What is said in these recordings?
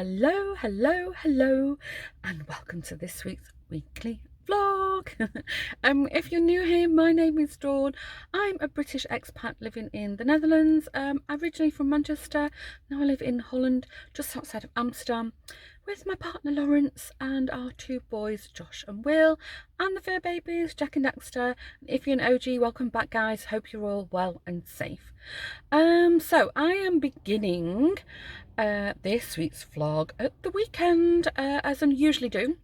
Hello, hello, hello, and welcome to this week's weekly vlog. If you're new here, my name is Dawn. I'm a British expat living in the Netherlands. Originally from Manchester. Now I live in Holland, just outside of Amsterdam, with my partner Lawrence and our two boys, Josh and Will, and the fur babies, Jack and Dexter. If you're an OG, welcome back, guys. Hope you're all well and safe. So I am beginning this week's vlog at the weekend, as I usually do.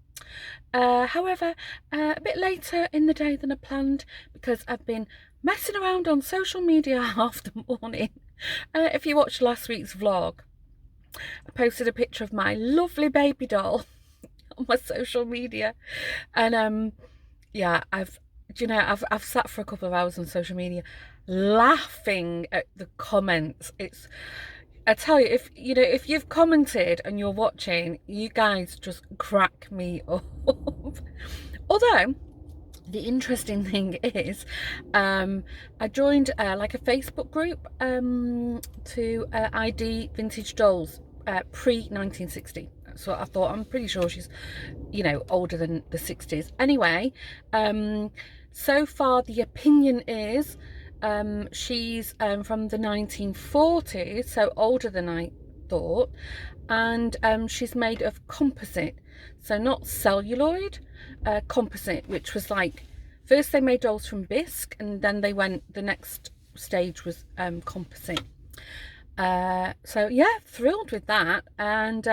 However, a bit later in the day than I planned, because I've been messing around on social media half the morning. If you watched last week's vlog, I posted a picture of my lovely baby doll on my social media, and yeah, I've sat for a couple of hours on social media laughing at the comments. I tell you, if you've commented and you're watching, you guys just crack me up. Although the interesting thing is, I joined like a Facebook group to ID vintage dolls pre 1960. So I thought, I'm pretty sure she's, older than the 60s. Anyway, so far the opinion is she's from the 1940s, so older than I thought, and she's made of composite, so not celluloid, composite, which was like, first they made dolls from bisque, and then the next stage was composite. So yeah, thrilled with that. And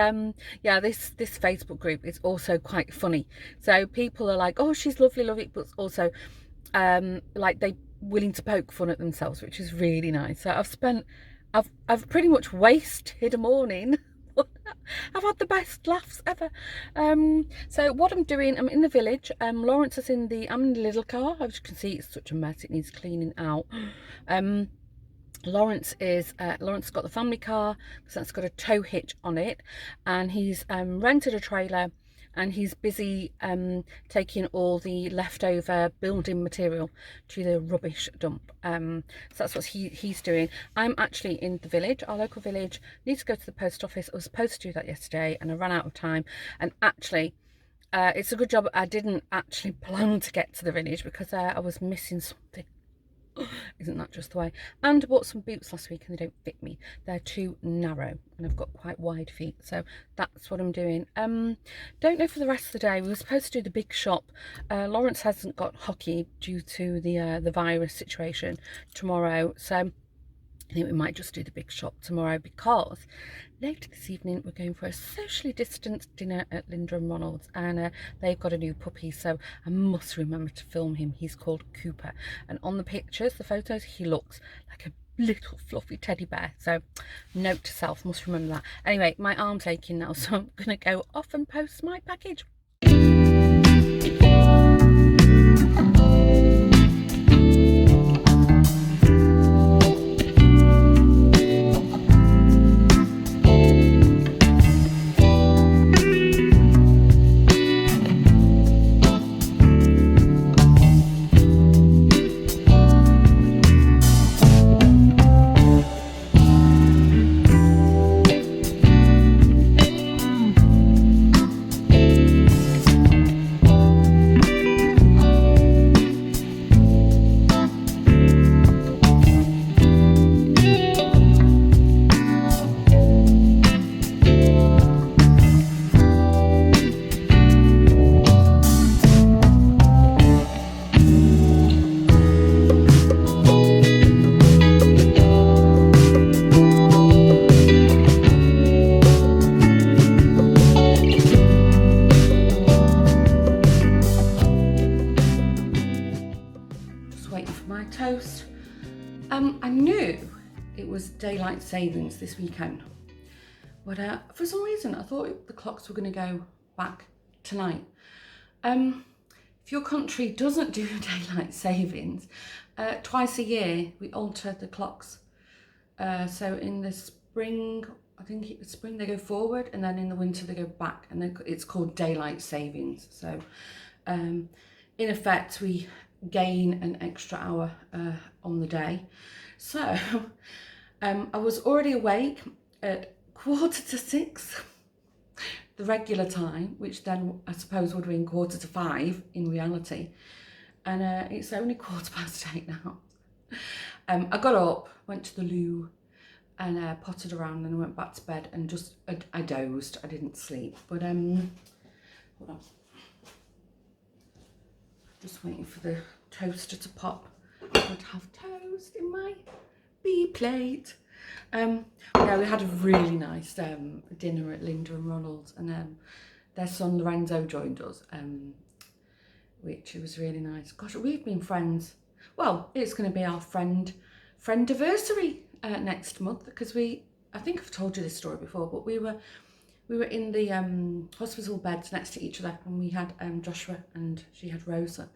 yeah, this Facebook group is also quite funny. So people are like, oh, she's lovely, but also like they willing to poke fun at themselves, which is really nice. So I've pretty much wasted a morning. I've had the best laughs ever. So what I'm doing, I'm in the village. Lawrence is I'm in the little car. As you can see, it's such a mess, it needs cleaning out. Lawrence got the family car, so that's got a tow hitch on it, and he's rented a trailer, and he's busy taking all the leftover building material to the rubbish dump. So that's what he's doing. I'm actually in the village, our local village. Need to go to the post office. I was supposed to do that yesterday and I ran out of time, and actually it's a good job I didn't actually plan to get to the village, because I was missing something. Isn't that just the way? And I bought some boots last week and they don't fit me. They're too narrow and I've got quite wide feet. So that's what I'm doing. Don't know for the rest of the day. We were supposed to do the big shop. Lawrence hasn't got hockey due to the virus situation tomorrow. So I think we might just do the big shop tomorrow, because later this evening we're going for a socially distanced dinner at Linda and Ronald's, and they've got a new puppy, so I must remember to film him. He's called Cooper, and on the pictures, the photos, he looks like a little fluffy teddy bear. So note to self, must remember that. Anyway, my arm's aching now, so I'm gonna go off and post my package. Toast. I knew it was daylight savings this weekend, but for some reason I thought the clocks were going to go back tonight. If your country doesn't do daylight savings, twice a year we alter the clocks. So in the spring, I think it's spring, they go forward, and then in the winter they go back, and then it's called daylight savings. So in effect we gain an extra hour on the day. So I was already awake at 5:45, the regular time, which then I suppose would have been 4:45 in reality. And it's only 8:15 now. I got up, went to the loo, and potted around, and went back to bed, and just I dozed. I didn't sleep, but hold on, just waiting for the toaster to pop. I would have toast in my bee plate. Yeah, we had a really nice dinner at Linda and Ronald's, and their son Lorenzo joined us, which was really nice. Gosh, we've been friends. Well, it's going to be our friend-iversary next month, because I think I've told you this story before, but we were in the hospital beds next to each other, and we had Joshua and she had Rosa.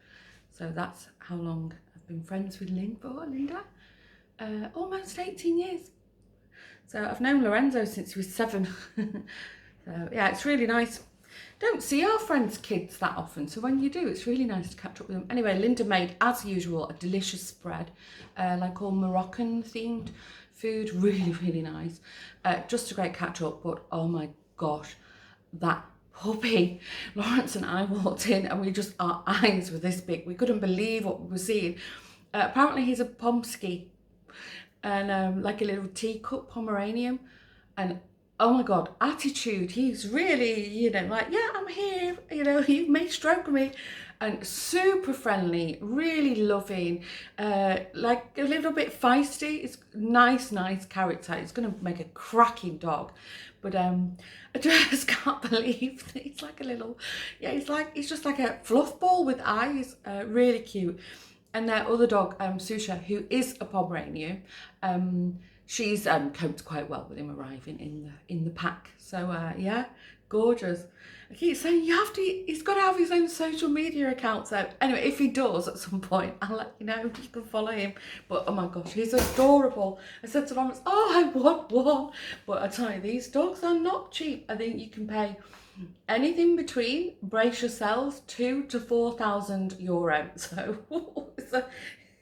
So that's how long I've been friends with Linda. Almost 18 years. So I've known Lorenzo since he was 7. So yeah, it's really nice. Don't see our friends' kids that often, so when you do, it's really nice to catch up with them. Anyway, Linda made, as usual, a delicious spread, like all Moroccan themed food, really, really nice. Just a great catch up, but oh my gosh, that puppy. Lawrence and I walked in, and our eyes were this big. We couldn't believe what we were seeing. Apparently he's a Pomsky, and like a little teacup Pomeranian, and oh my God, attitude. He's really, like, yeah, I'm here, you may stroke me. And super friendly, really loving, like a little bit feisty. It's nice character. It's going to make a cracking dog. But I just can't believe that he's like a little, he's just like a fluff ball with eyes. Really cute. And their other dog, Susha, who is a Pomeranian, she's coped quite well with him arriving in the pack. So yeah, gorgeous. I keep saying he's got to have his own social media account. So anyway, if he does at some point, I'll let you know. You can follow him. But oh my gosh, he's adorable. I said to Lawrence, I want one. But I tell you, these dogs are not cheap. I think you can pay anything between, brace yourselves, 2,000 to 4,000 euro. So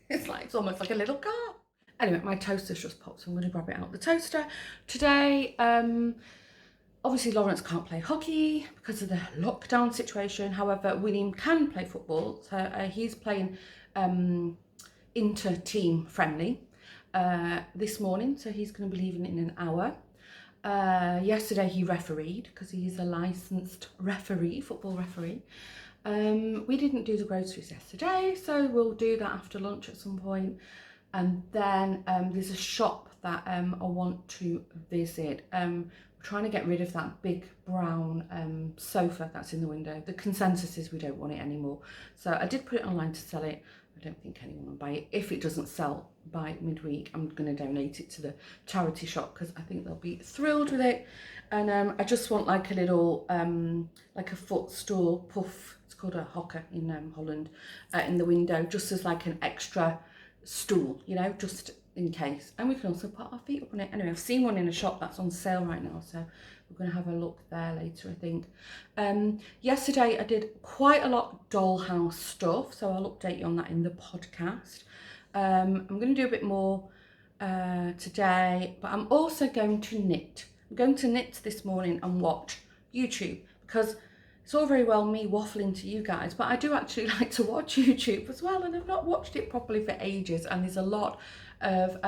it's almost like a little car. Anyway, my toaster's just popped, so I'm going to grab it out of the toaster. Today, obviously Lawrence can't play hockey because of the lockdown situation. However, William can play football. So he's playing inter-team friendly this morning. So he's going to be leaving in an hour. Yesterday he refereed, because he's a licensed referee, football referee. We didn't do the groceries yesterday, so we'll do that after lunch at some point. And then there's a shop that I want to visit. We're trying to get rid of that big brown sofa that's in the window. The consensus is we don't want it anymore. So I did put it online to sell it. I don't think anyone will buy it. If it doesn't sell by midweek, I'm going to donate it to the charity shop, because I think they'll be thrilled with it. And I just want like a little, like a footstool puff. It's called a hocker in Holland, in the window, just as like an extra stool, just in case. And we can also put our feet up on it. Anyway, I've seen one in a shop that's on sale right now, so we're going to have a look there later, I think. Yesterday I did quite a lot of dollhouse stuff, so I'll update you on that in the podcast. I'm going to do a bit more today, but I'm also going to knit. I'm going to knit this morning and watch YouTube, because it's all very well me waffling to you guys, but I do actually like to watch YouTube as well, and I've not watched it properly for ages. And there's a lot of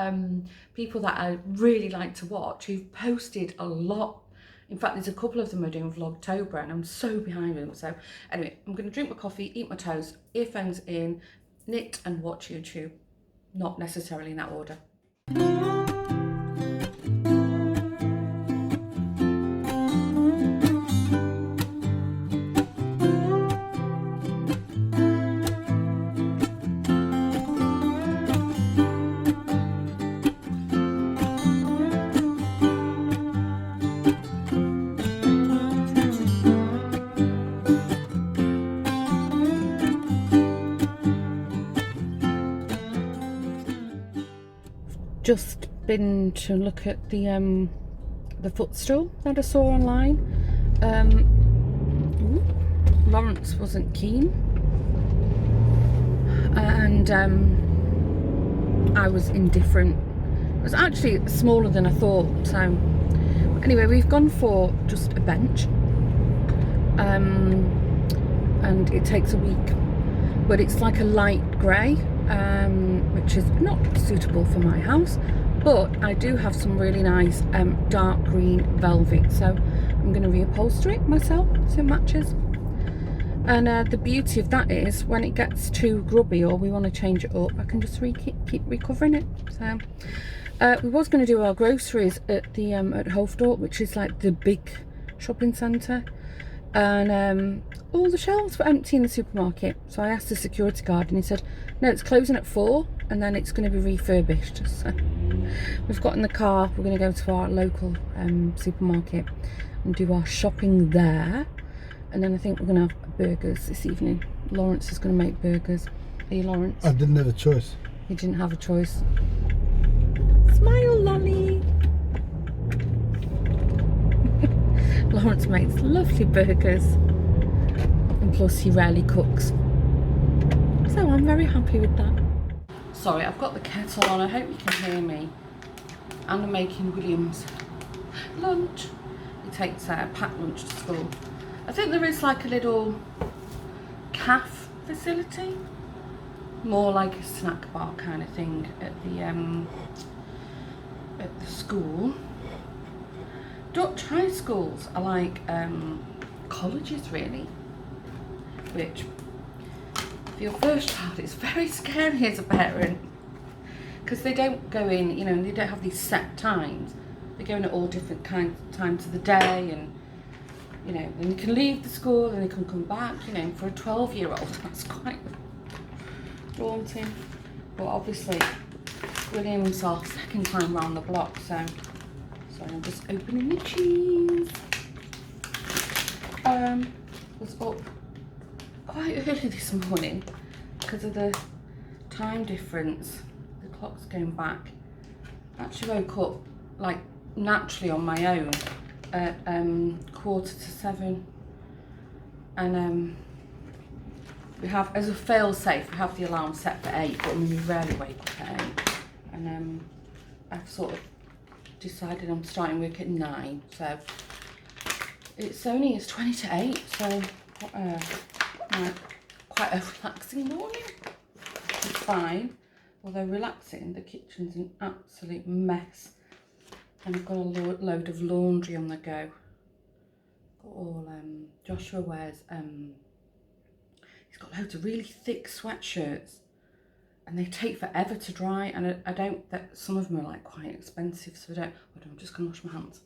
people that I really like to watch who've posted a lot. In fact, there's a couple of them are doing Vlogtober, and I'm so behind them. So anyway, I'm going to drink my coffee, eat my toast, earphones in, knit and watch YouTube. Not necessarily in that order. Just been to look at the footstool that I saw online. Lawrence wasn't keen, and I was indifferent. It was actually smaller than I thought. So anyway, we've gone for just a bench. and it takes a week, but it's like a light grey, which is not suitable for my house, but I do have some really nice dark green velvet, so I'm going to reupholster it myself so it matches. And the beauty of that is when it gets too grubby or we want to change it up, I can just keep recovering it. So we was going to do our groceries at the at Hoofddorp, which is like the big shopping centre, and all the shelves were empty in the supermarket. So I asked the security guard and he said no, it's closing at 4 and then it's going to be refurbished. So we've got in the car, we're going to go to our local supermarket and do our shopping there, and then I think we're going to have burgers this evening. Lawrence is going to make burgers. Are you, Lawrence? I didn't have a choice. You didn't have a choice. Smile, Lolly. Lawrence makes lovely burgers, and plus he rarely cooks, so I'm very happy with that. Sorry, I've got the kettle on, I hope you can hear me. And I'm making William's lunch. He takes a packed lunch to school. I think there is like a little calf facility, more like a snack bar kind of thing at the school. Dutch high schools are like colleges really, which for your first child it's very scary as a parent, because they don't go in, you know, they don't have these set times. They go in at all different times of the day, and you know, then you can leave the school and they can come back. You know, for a 12-year-old that's quite daunting. But obviously William's our second time round the block, so I'm just opening the cheese. Was up quite early this morning because of the time difference. The clock's going back. I actually woke up like naturally on my own at 6:45, and we have, as a fail-safe, we have the alarm set for 8, but we rarely wake up at 8, and I've sort of decided I'm starting work at 9, so it's 20 to 8, so quite a relaxing morning. It's fine, although relaxing, the kitchen's an absolute mess, and I've got a load of laundry on the go. Got all Joshua wears he's got loads of really thick sweatshirts, and they take forever to dry, and I don't, some of them are like quite expensive, so I'm just gonna wash my hands.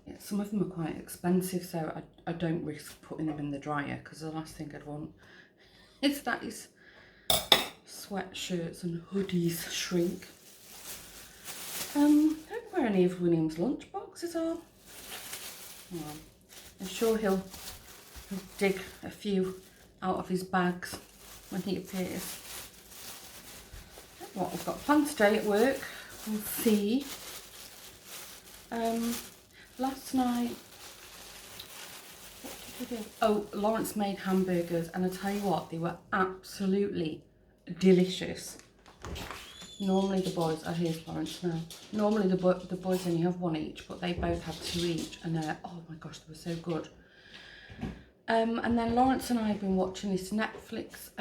Yeah, some of them are quite expensive, so I don't risk putting them in the dryer, because the last thing I'd want is that his sweatshirts and hoodies shrink. I don't know where any of William's lunch boxes are. Well, I'm sure he'll dig a few out of his bags when he appears. What we've got planned today at work, we'll see. Last night, what did we do? Oh, Lawrence made hamburgers, and I tell you what, they were absolutely delicious. Normally the boys, oh here's Lawrence now. Normally the boys only have one each, but they both had 2 each, and oh my gosh, they were so good. And then Lawrence and I have been watching this Netflix,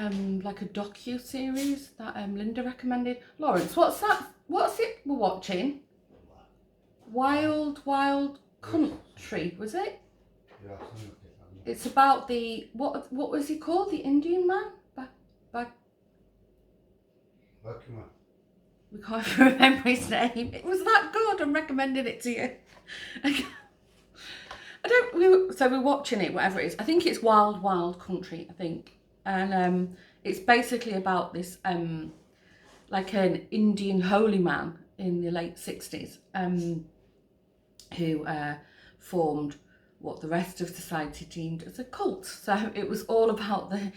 like a docu-series that Linda recommended. Lawrence, what's that? What's it we're watching? Wild Country, was it? Yeah. It's about the, what was he called? The Indian man? Bhagwan. We can't remember his name. It was that good. I'm recommending it to you. So we're watching it, whatever it is. I think it's Wild Country, I think. And it's basically about this, like an Indian holy man in the late 60s, who formed what the rest of society deemed as a cult. So it was all about the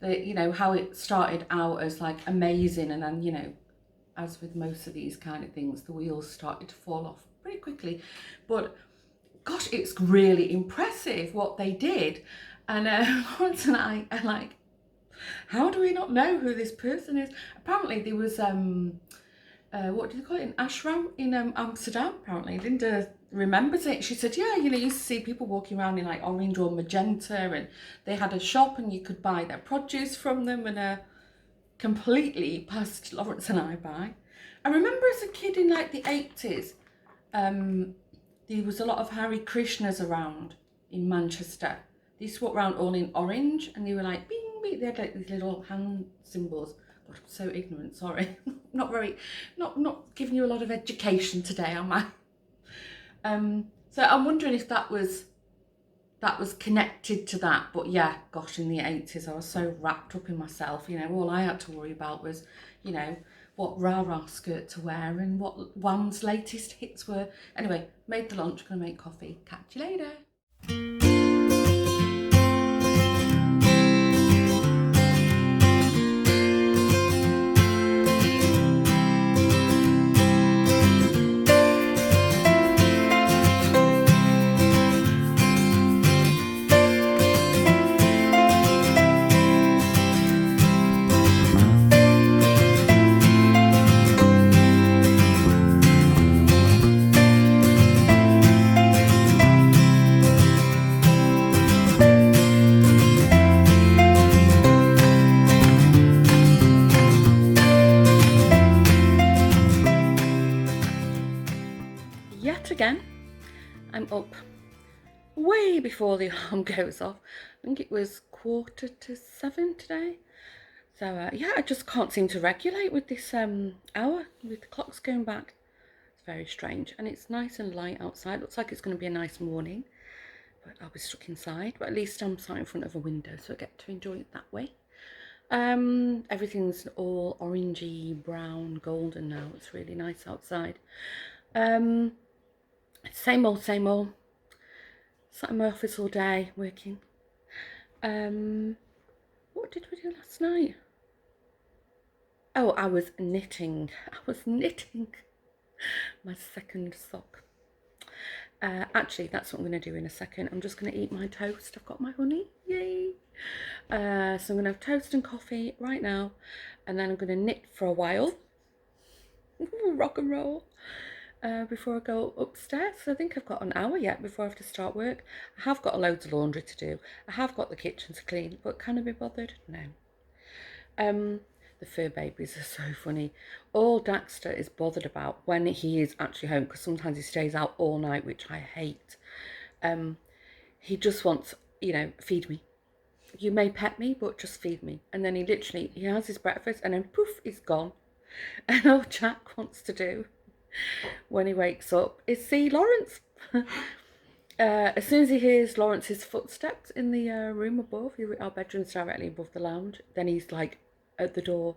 you know, how it started out as like amazing, and then, you know, as with most of these kind of things, the wheels started to fall off pretty quickly. But gosh, it's really impressive what they did. And Lawrence and I are like, how do we not know who this person is? Apparently there was what do they call it, an ashram in Amsterdam. Apparently Linda remembers it. She said, yeah, you know, you used to see people walking around in like orange or magenta, and they had a shop and you could buy their produce from them, and completely passed Lawrence and I by. I remember as a kid in like the 80s, there was a lot of Hare Krishnas around in Manchester. They used to walk around all in orange, and they were like bing bing. They had like these little hand symbols. God, I'm so ignorant. Sorry, not giving you a lot of education today, am I? So I'm wondering if that was connected to that. But yeah, gosh, in the 80s, I was so wrapped up in myself. You know, all I had to worry about was, you know, what rah-rah skirt to wear and what Wham's latest hits were. Anyway, made the lunch, gonna make coffee. Catch you later. Yet again, I'm up way before the alarm goes off. I think it was 6:45 today. So yeah, I just can't seem to regulate with this hour, with the clocks going back. It's very strange, and it's nice and light outside. Looks like it's going to be a nice morning, but I'll be stuck inside. But at least I'm sat in front of a window, so I get to enjoy it that way. Everything's all orangey, brown, golden now. It's really nice outside. Same old, same old. Sat in my office all day working. What did we do last night? Oh, I was knitting. My second sock. Actually, that's what I'm going to do in a second. I'm just going to eat my toast. I've got my honey. Yay! So I'm going to have toast and coffee right now, and then I'm going to knit for a while. Rock and roll. Before I go upstairs. So I think I've got an hour yet before I have to start work. I have got loads of laundry to do. I have got the kitchen to clean, but can I be bothered? No. The fur babies are so funny. All Daxter is bothered about when he is actually home, because sometimes he stays out all night, which I hate. He just wants, you know, feed me. You may pet me, but just feed me. And then he has his breakfast, and then poof, he's gone. And all Jack wants to do when he wakes up is see Lawrence. As soon as he hears Lawrence's footsteps in the room above, our bedroom's directly above the lounge, then he's like at the door,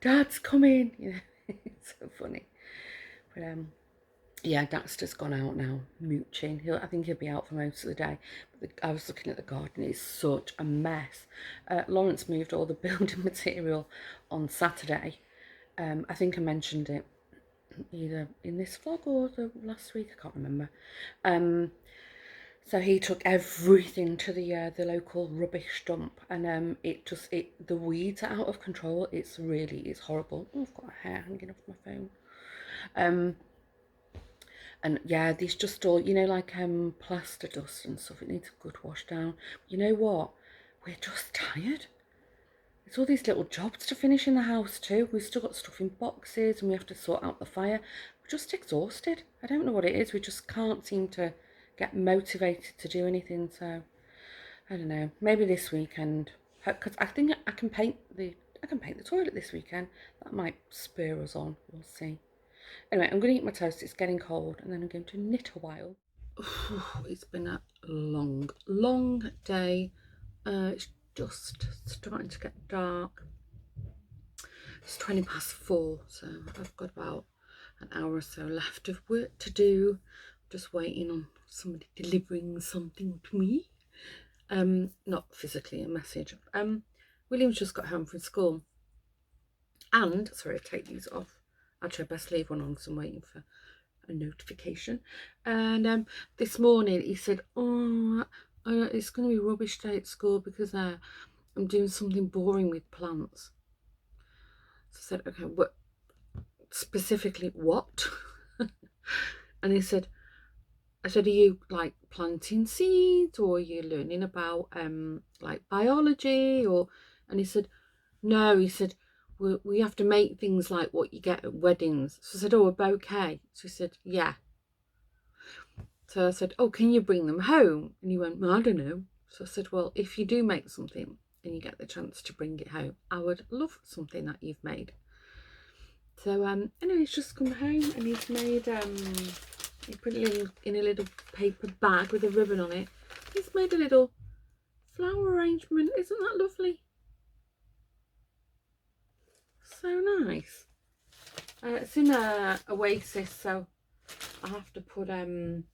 Dad's coming. You know, it's so funny. But yeah, Daxter's gone out now, mooching. I think he'll be out for most of the day. But I was looking at the garden, it's such a mess. Lawrence moved all the building material on Saturday. I think I mentioned it either in this vlog or the last week, I can't remember. So he took everything to the local rubbish dump, and the weeds are out of control. It's horrible. Oh, I've got my hair hanging off my phone. And yeah, these just all, you know, like plaster dust and stuff. It needs a good wash down. You know what? We're just tired. It's all these little jobs to finish in the house too. We've still got stuff in boxes, and we have to sort out the fire. We're just exhausted. I don't know what it is. We just can't seem to get motivated to do anything. So I don't know. Maybe this weekend, because I think I can paint the toilet this weekend. That might spur us on. We'll see. Anyway, I'm going to eat my toast. It's getting cold, and then I'm going to knit a while. It's been a long day. It's just starting to get dark. It's 4:20, so I've got about an hour or so left of work to do. Just waiting on somebody delivering something to me. Not physically, a message. William's just got home from school. And, sorry, I take these off. Actually, I best leave one on because I'm waiting for a notification. And this morning he said, oh, it's going to be rubbish day at school because I'm doing something boring with plants. So I said, okay, specifically, what? And he said, I said, are you like planting seeds, or are you learning about like biology, or? And he said, no. He said, we have to make things like what you get at weddings. So I said, oh, a bouquet. So he said, yeah. So I said, oh, can you bring them home? And he went, well, I don't know. So I said, well, if you do make something and you get the chance to bring it home, I would love something that you've made. So anyway, he's just come home and he's made he put it in a little paper bag with a ribbon on it. He's made a little flower arrangement. Isn't that lovely? So nice. It's in a oasis, so I have to put it in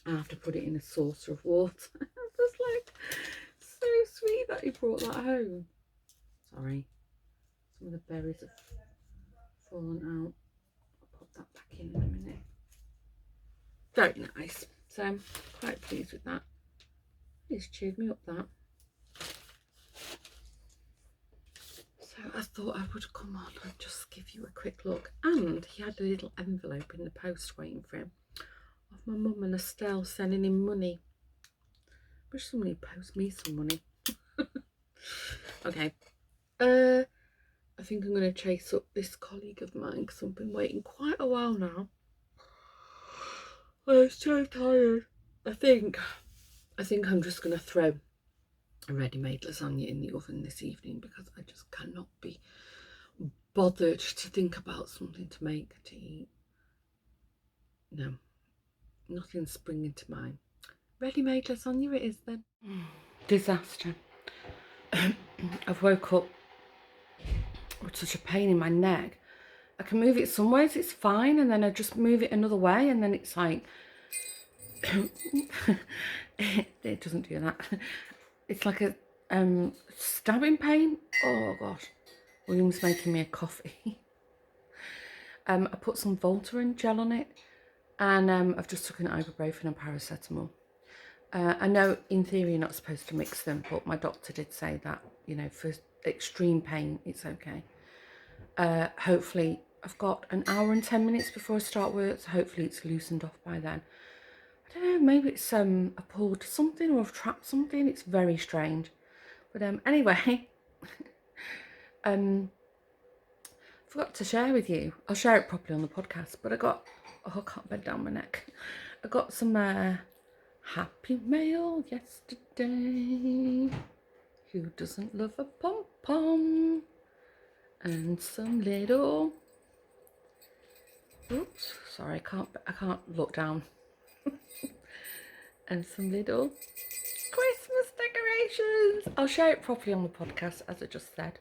a saucer of water. Just like, so sweet that he brought that home. Sorry, some of the berries have fallen out. I'll put that back in a minute. Very nice. So I'm quite pleased with that. It's cheered me up, that. So I thought I would come on and just give you a quick look. And he had a little envelope in the post waiting for him of my mum and Estelle sending him money. Wish somebody would post me some money. Okay. I think I'm going to chase up this colleague of mine because I've been waiting quite a while now. I'm so tired. I think I'm just going to throw a ready-made lasagna in the oven this evening because I just cannot be bothered to think about something to make to eat. No, nothing's springing to mind. Ready-made lasagna it is then. Disaster. I've woke up with such a pain in my neck. I can move it some ways, it's fine, and then I just move it another way, and then it's like it doesn't do that. It's like a stabbing pain. Oh gosh. William's making me a coffee. I put some Voltaren gel on it, and I've just taken ibuprofen and paracetamol. I know in theory you're not supposed to mix them, but my doctor did say that, you know, for extreme pain it's okay. Hopefully I've got an hour and 10 minutes before I start work, so hopefully it's loosened off by then. I don't know, maybe it's I pulled something or I've trapped something. It's very strange. But anyway, forgot to share with you. I'll share it properly on the podcast, but I can't bend down my neck. I got some happy mail yesterday. Who doesn't love a pom-pom? And some little, oops, sorry, I can't look down. And some little Christmas decorations. I'll share it properly on the podcast, as I just said.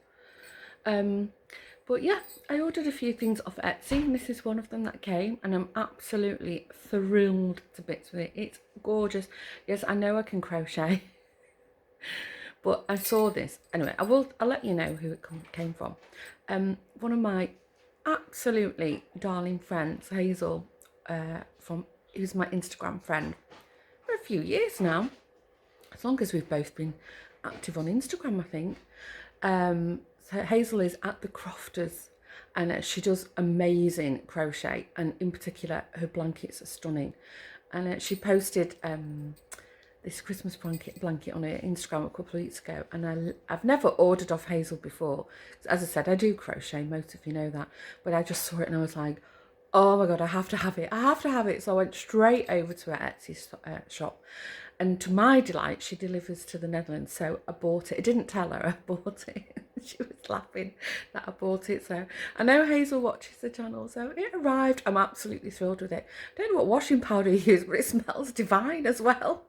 But yeah, I ordered a few things off Etsy, and this is one of them that came, and I'm absolutely thrilled to bits with it. It's gorgeous. Yes, I know I can crochet, but I saw this. Anyway, I'll let you know who it came from. One of my absolutely darling friends, Hazel, who's my Instagram friend for a few years now, as long as we've both been active on Instagram, I think. So Hazel is at the Crofters, and she does amazing crochet, and in particular her blankets are stunning. And she posted this Christmas blanket on her Instagram a couple of weeks ago, and I've never ordered off Hazel before. As I said, I do crochet, most of you know that, but I just saw it and I was like, oh my god, I have to have it. So I went straight over to her Etsy shop, and to my delight, she delivers to the Netherlands, so I bought it. I didn't tell her I bought it. She was laughing that I bought it. So I know Hazel watches the channel, so it arrived. I'm absolutely thrilled with it. I don't know what washing powder you use, but it smells divine as well.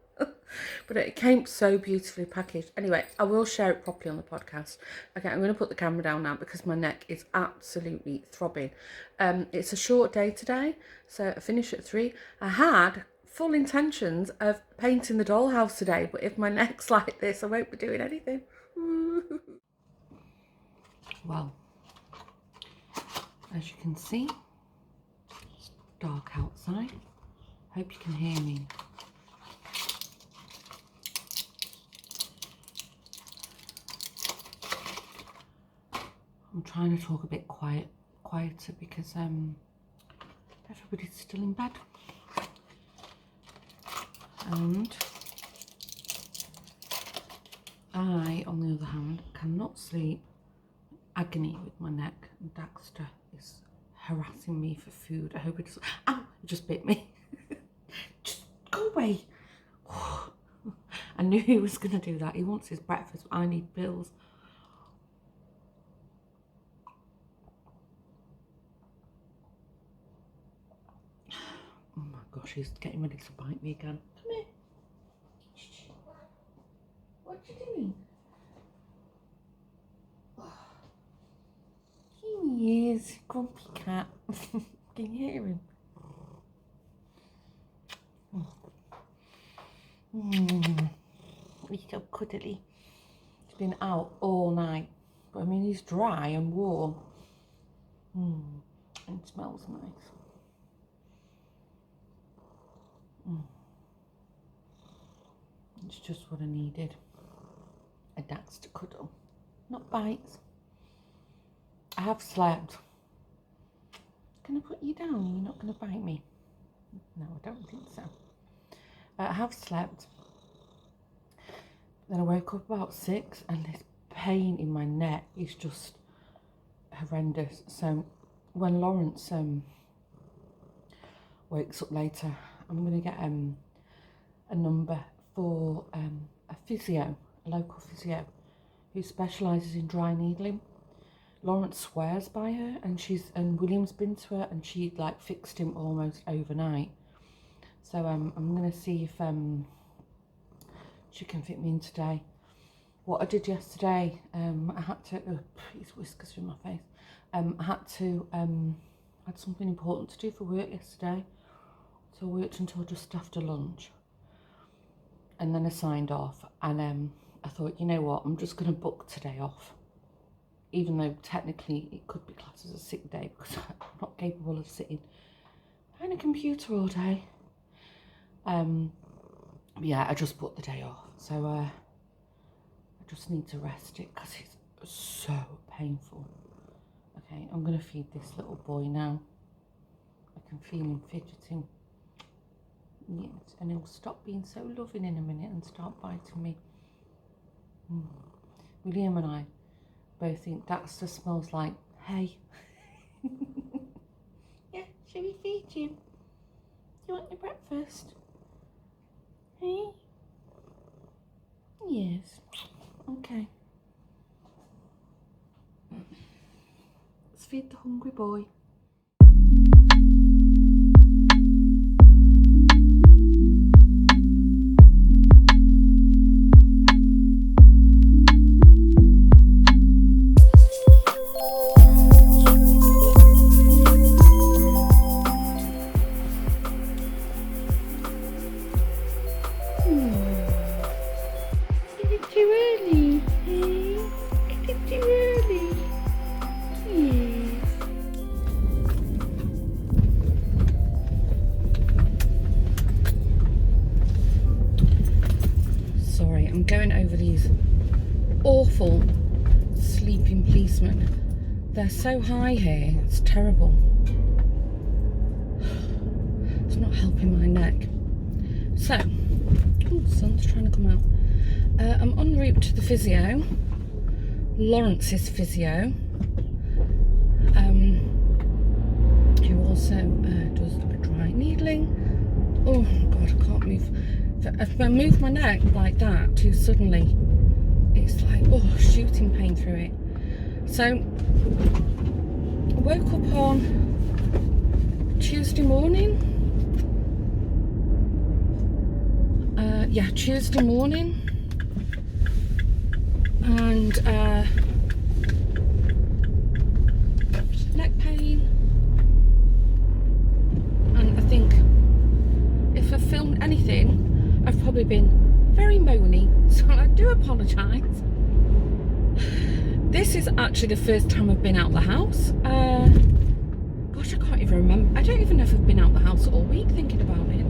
But it came so beautifully packaged. Anyway, I will share it properly on the podcast. Okay, I'm going to put the camera down now because my neck is absolutely throbbing. It's a short day today, so I finish at 3. I had full intentions of painting the dollhouse today, but if my neck's like this, I won't be doing anything. Well, as you can see, it's dark outside. Hope you can hear me. I'm trying to talk a bit quiet quieter because everybody's still in bed. And I, on the other hand, cannot sleep. Agony with my neck. And Daxter is harassing me for food. I hope it doesn't. Ow! It just bit me. Just go away. I knew he was going to do that. He wants his breakfast, but I need pills. Oh my gosh, he's getting ready to bite me again. Come here. What are you doing? Here he is, grumpy cat. Can you hear him? He's so cuddly. He's been out all night, but I mean he's dry and warm. And it smells nice. It's just what I needed. A Dax to cuddle, not bites. I have slept. Can I put you down? You're not going to bite me? No, I don't think so. I have slept. Then I woke up about 6 and this pain in my neck is just horrendous. So when Lawrence wakes up later, I'm going to get a number for a physio, a local physio who specialises in dry needling. Lawrence swears by her, and William's been to her, and she like fixed him almost overnight. So I'm gonna see if she can fit me in today. What I did yesterday, I had to. His whiskers in my face. I had something important to do for work yesterday, so I worked until just after lunch, and then I signed off. And I thought, you know what, I'm just gonna book today off. Even though technically it could be classed as a sick day because I'm not capable of sitting behind a computer all day. Yeah, I just put the day off. So I just need to rest it because it's so painful. Okay, I'm going to feed this little boy now. I can feel him fidgeting. Yes, and he'll stop being so loving in a minute and start biting me. William and I both think Daxter smells like hay. Yeah, shall we feed you? Do you want your breakfast? Hey? Yes. Okay. Let's feed the hungry boy. I'm going over these awful sleeping policemen. They're so high here, it's terrible. It's not helping my neck. So, the sun's trying to come out. I'm en route to the physio, Lawrence's physio, who also does dry needling. Oh God, I can't move. If I move my neck like that too suddenly, it's like, oh, shooting pain through it. So, I woke up on Tuesday morning. Tuesday morning. And neck pain. And I think if I filmed anything, I've probably been very moany, so I do apologise. This is actually the first time I've been out the house. Gosh, I can't even remember. I don't even know if I've been out the house all week thinking about it.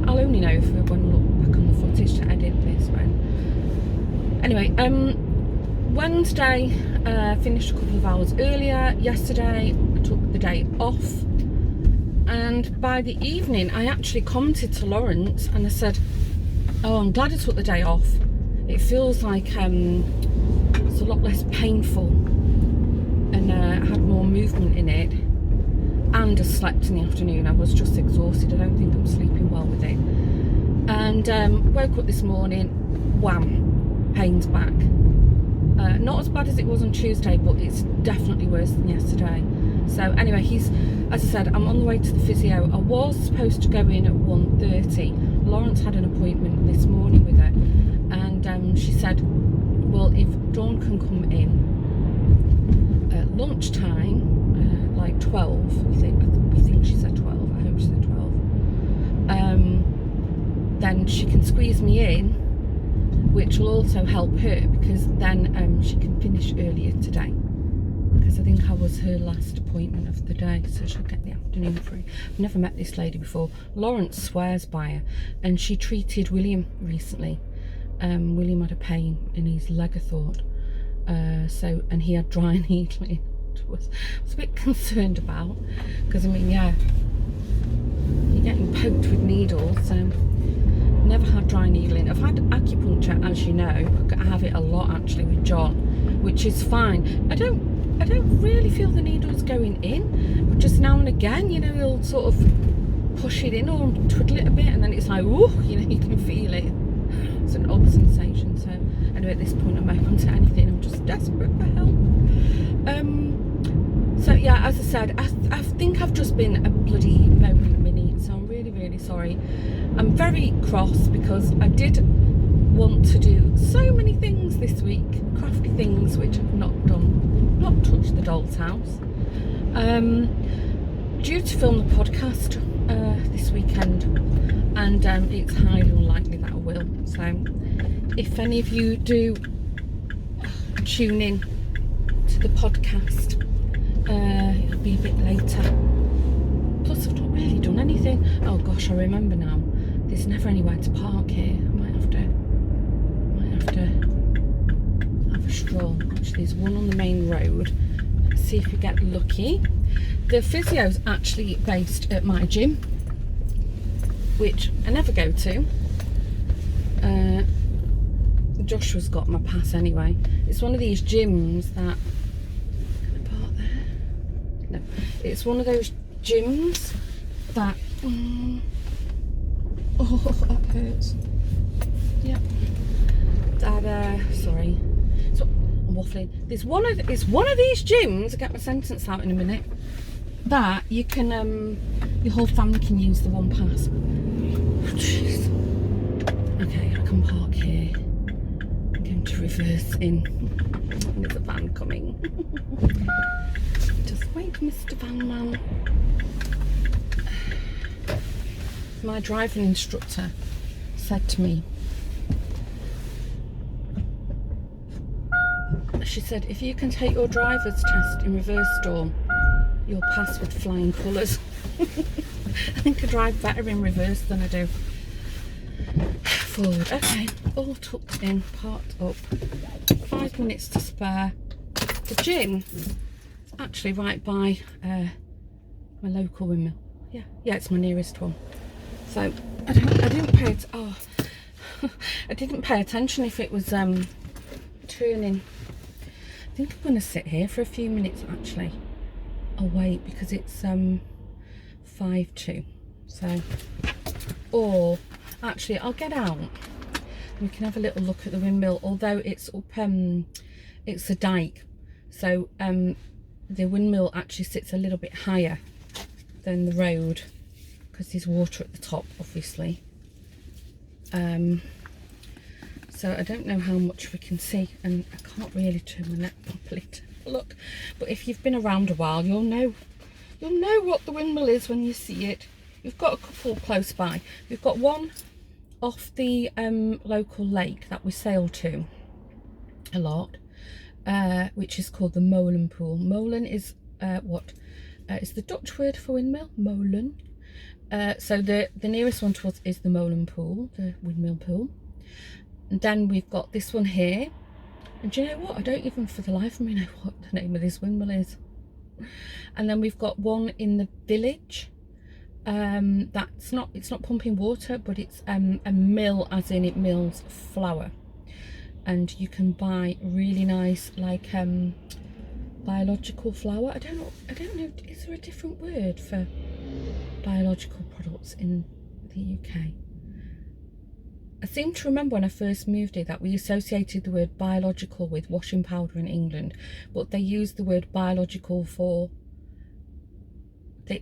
I'll only know if when I look back on the footage to edit this one. Anyway, Wednesday, finished a couple of hours earlier. Yesterday I took the day off, and by the evening I actually commented to Lawrence and I said, oh, I'm glad I took the day off. It feels like it's a lot less painful, and I had more movement in it, and I slept in the afternoon. I was just exhausted. I don't think I'm sleeping well with it. And woke up this morning, wham, pain's back. Not as bad as it was on Tuesday, but it's definitely worse than yesterday. So anyway, as I said, I'm on the way to the physio. I was supposed to go in at 1:30. Lawrence had an appointment this morning with her, and she said, well, if Dawn can come in at lunchtime, like 12, we think she said 12, I hope she said 12, then she can squeeze me in, which will also help her, because then she can finish earlier today, because I think I was her last appointment of the day, so she'll get the afternoon free. I've never met this lady before. Lawrence swears by her, and she treated William recently. William had a pain in his leg, I thought, and he had dry needling. I was a bit concerned about, because I mean, yeah, you're getting poked with needles. Never had dry needling. I've had acupuncture, as you know. I have it a lot actually with John, which is fine. I don't really feel the needles going in, but just now and again, you know, he'll sort of push it in or twiddle it a bit, and then it's like, ooh, you know, you can feel it. It's an odd sensation. So anyway, at this point I'm open to anything. I'm just desperate for help. So yeah, as I said, I think I've just been a bloody moment mini, so I'm really, really sorry. I'm very cross because I did want to do so many things this week, crafty things, which I've not done, not touched the doll's house. Due to film the podcast this weekend, and it's highly unlikely that I will. So if any of you do tune in to the podcast, it'll be a bit later. Plus I've not really done anything. Oh gosh, I remember now, there's never anywhere to park here. I might have to have a stroll. Actually, there's one on the main road. Let's see if we get lucky. The physio's actually based at my gym, which I never go to. Joshua's got my pass anyway. It's one of these gyms that, can I park there? No, it's one of those gyms that oh, that hurts. Yep. That sorry, so I'm waffling. It's one of these gyms, I'll get my sentence out in a minute, that you can your whole family can use the one pass. Oh, jeez. Okay, I can park here. I'm going to reverse in. There's a van coming. Just wait, Mr. Van Man. My driving instructor said to me, she said, if you can take your driver's test in reverse, Dawn, you'll pass with flying colours. I think I drive better in reverse than I do forward. Okay, all tucked in, parked up, 5 minutes to spare. The gym is actually right by my local windmill. Yeah, it's my nearest one. So I didn't pay it. Oh, I didn't pay attention if it was turning. I think I'm going to sit here for a few minutes actually. I'll wait because it's 5:02. So, or actually I'll get out. We can have a little look at the windmill. Although it's up, it's a dike, so the windmill actually sits a little bit higher than the road because there's water at the top, obviously. So I don't know how much we can see, and I can't really turn my neck properly to have a look. But if you've been around a while, you'll know what the windmill is when you see it. We've got a couple close by. We've got one off the local lake that we sail to a lot, which is called the molen pool. Molen is it's the Dutch word for windmill, molen. So the nearest one to us is the molen pool, the windmill pool. And then we've got this one here, And do you know what? I don't even for the life of me know what the name of this windmill is. And then we've got one in the village. It's not pumping water, but it's a mill, as in it mills flour. And you can buy really nice, like biological flour. I don't know, is there a different word for biological products in the UK? I seem to remember when I first moved here that we associated the word biological with washing powder in England, but they use the word biological for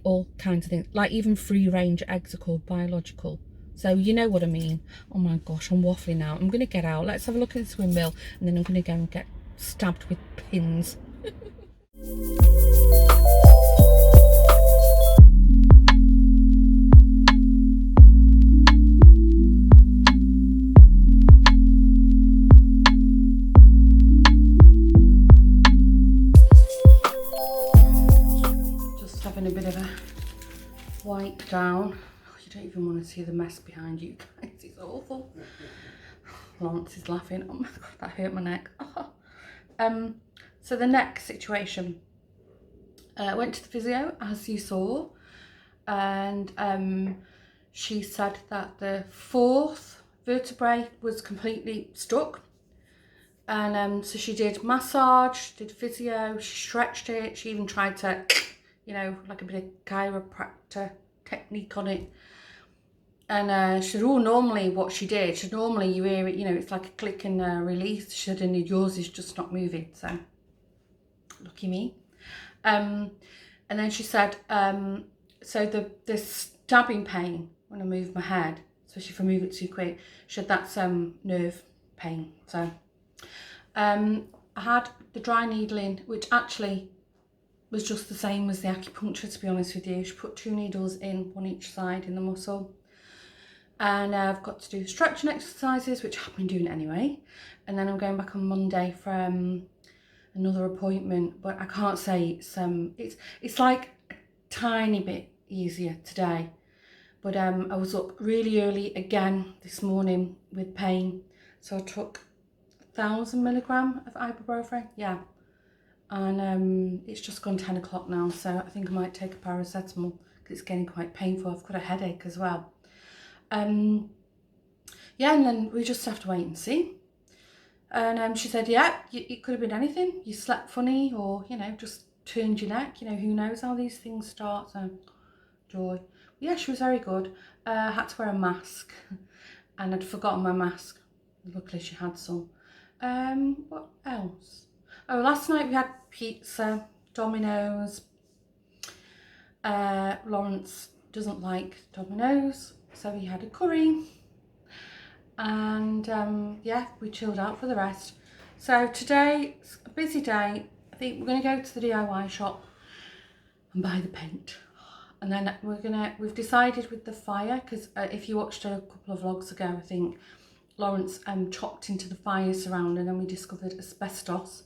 all kinds of things, like even free range eggs are called biological. So you know what I mean. Oh my gosh, I'm waffling now. I'm gonna get out, let's have a look at this windmill, and then I'm gonna go and get stabbed with pins. A bit of a wipe down. Oh, you don't even want to see the mess behind you guys, it's awful. Lawrence is laughing. Oh my god, that hurt my neck. So the neck situation, I went to the physio, as you saw, and she said that the 4th vertebrae was completely stuck, and so she did massage, did physio, she stretched it, she even tried to, you know, like a bit of chiropractor technique on it. And she said, oh, normally what she did, normally you hear it, you know, it's like a click and release. She said, and yours is just not moving, so lucky me. And then she said, so the stabbing pain when I move my head, especially if I move it too quick, she said that's nerve pain. So I had the dry needling, which actually was just the same as the acupuncture, to be honest with you. She put 2 needles in, one each side in the muscle. And I've got to do stretching exercises, which I've been doing anyway. And then I'm going back on Monday for another appointment. But I can't say it's like a tiny bit easier today. But I was up really early again this morning with pain. So I took 1,000 milligram of ibuprofen. Yeah. And it's just gone 10 o'clock now, so I think I might take a paracetamol because it's getting quite painful. I've got a headache as well. Yeah, and then we just have to wait and see. And she said, yeah, it could have been anything. You slept funny, or, you know, just turned your neck. You know, who knows how these things start. So, joy. Yeah, she was very good. I had to wear a mask, and I'd forgotten my mask. Luckily, she had some. What else? Oh, last night we had pizza, Domino's. Lawrence doesn't like Domino's, so he had a curry. And yeah, we chilled out for the rest. So today's a busy day. I think we're going to go to the DIY shop and buy the paint. And then we've decided with the fire, because if you watched a couple of vlogs ago, I think Lawrence chopped into the fire surround, and then we discovered asbestos.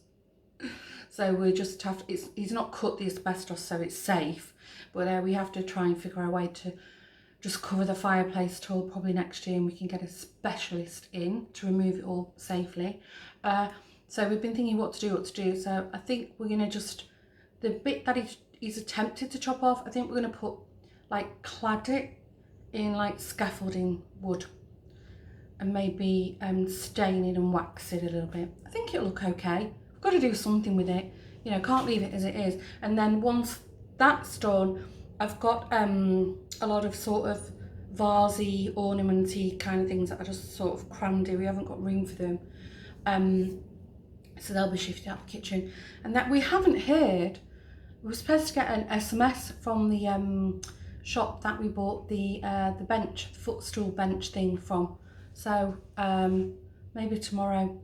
So we just have to, he's not cut the asbestos, so it's safe, but we have to try and figure out a way to just cover the fireplace till probably next year, and we can get a specialist in to remove it all safely. So we've been thinking what to do. So I think we're going to just, the bit that he's attempted to chop off, I think we're going to put, like, clad it in like scaffolding wood, and maybe stain it and wax it a little bit. I think it'll look okay. I've got to do something with it, you know, can't leave it as it is. And then once that's done, I've got a lot of sort of vasey, ornamenty kind of things that I just sort of crammed in. We haven't got room for them. So they'll be shifted out the kitchen. And that we haven't heard, we were supposed to get an SMS from the shop that we bought the bench, the footstool bench thing from. So maybe tomorrow,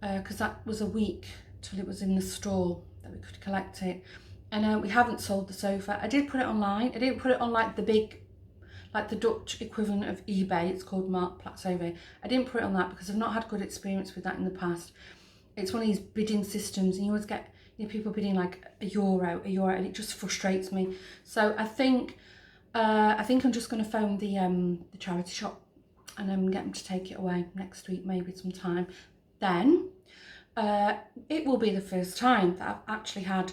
because that was a week till it was in the store that we could collect it. And we haven't sold the sofa. I did put it online. I didn't put it on like the big, like the Dutch equivalent of eBay. It's called Marktplaats OV. I didn't put it on that because I've not had good experience with that in the past. It's one of these bidding systems, and you always get, you know, people bidding like a euro, and it just frustrates me. So I think I'm just going to phone the charity shop and get them to take it away next week, maybe sometime. Then It will be the first time that I've actually had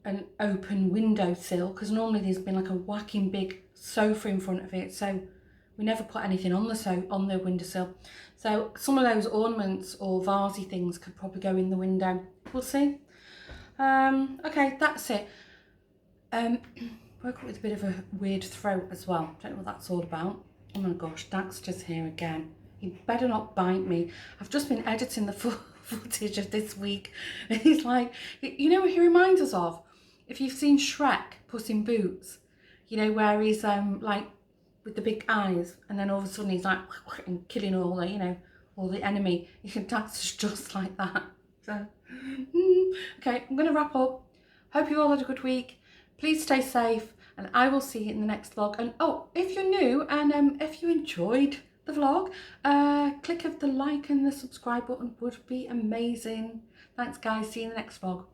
an open windowsill, because normally there's been like a whacking big sofa in front of it, so we never put anything on the windowsill. So some of those ornaments or vasey things could probably go in the window. We'll see. Okay, that's it. Woke up with a bit of a weird throat as well. Don't know what that's all about. Oh my gosh, Daxter's here again. He better not bite me. I've just been editing the footage of this week. And he's like, you know what he reminds us of? If you've seen Shrek, Puss in Boots, you know, where he's like with the big eyes, and then all of a sudden he's like and killing all the, you know, all the enemy. You can Daxter's just like that. So, okay, I'm going to wrap up. Hope you all had a good week. Please stay safe, and I will see you in the next vlog. And oh, if you're new and if you enjoyed the vlog, click of the like and the subscribe button would be amazing. Thanks guys, see you in the next vlog.